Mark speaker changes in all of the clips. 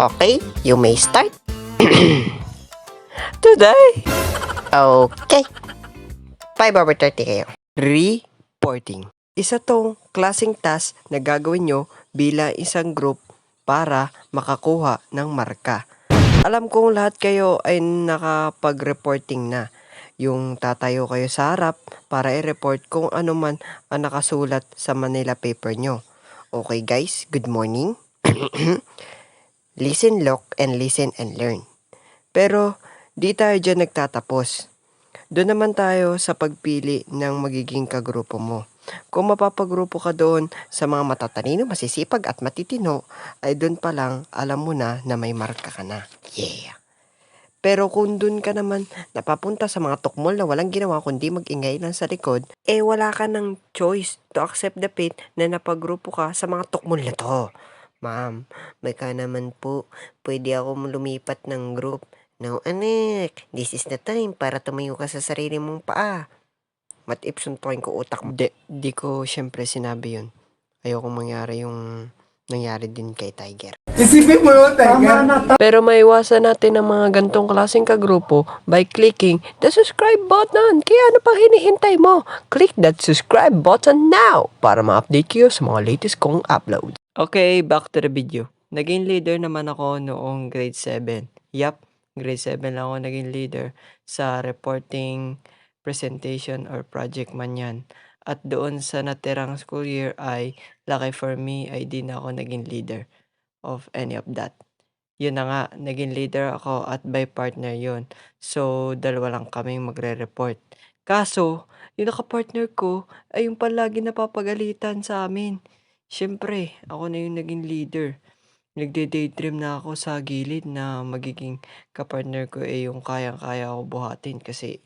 Speaker 1: Okay, you may start. Today. Okay. 5:30 kayo. Reporting. Isa tong klaseng task na gagawin nyo bilang isang group para makakuha ng marka. Alam kong lahat kayo ay nakapag-reporting na. Yung tatayo kayo sa harap para i-report kung ano man ang nakasulat sa Manila paper nyo. Okay guys, good morning. Listen, look, and listen and learn. Pero di tayo dyan nagtatapos. Doon naman tayo sa pagpili ng magiging kagrupo mo. Kung mapapagrupo ka doon sa mga matatalino, masisipag at matitino, ay doon pa lang alam mo na may marka ka na. Yeah! Pero kung doon ka naman napapunta sa mga tukmol na walang ginawa kundi mag-ingay lang sa likod, wala ka ng choice to accept the fate na napagrupo ka sa mga tukmol na to. Ma'am, may ka naman po, pwede ako lumipat ng group. No, anak, this is the time para tumayo ka sa sarili mong paa. What if suntukin ko utak mo? Di ko syempre sinabi yun. Ayoko mangyari yung nangyari din kay Tiger.
Speaker 2: Isipin mo yun, Tiger.
Speaker 1: Pero maiwasan natin ang mga gantong klaseng kagrupo by clicking the subscribe button. Kaya ano pang hinihintay mo? Click that subscribe button now para ma-update kayo sa mga latest kong upload. Okay, back to the video. Naging leader naman ako noong grade 7. Yup, grade 7 lang ako naging leader sa reporting, presentation, or project man yan. At doon sa natirang school year ay, lucky for me, ay di na ako naging leader of any of that. Yun na nga, naging leader ako at by partner yun. So, dalawa lang kaming magre-report. Kaso, yung naka-partner ko ay yung palagi napapagalitan sa amin. Siyempre, ako na yung naging leader. Nagde-daydream na ako sa gilid na magiging kapartner ko yung kayang-kaya ako buhatin kasi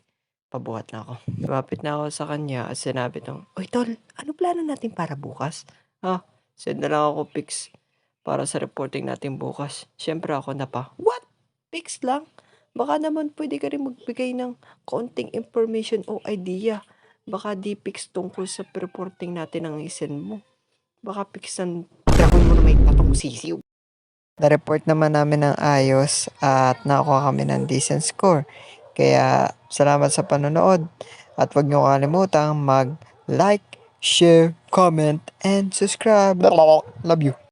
Speaker 1: pabuhat na ako. Lumapit na ako sa kanya at sinabi nung, "Uy tol, ano plano natin para bukas?" Send na lang ako pics para sa reporting natin bukas. Siyempre ako na pa, "What? Pics lang? Baka naman pwede ka rin magbigay ng konting information o idea. Baka di pics tungkol sa reporting natin ang isend mo. Baka pics ng dragon mo na may patong sisiw."
Speaker 2: Na-report naman namin ng ayos at nakakuha kami ng decent score. Kaya salamat sa panonood at huwag niyo kalimutang mag-like, share, comment, and subscribe. Love you.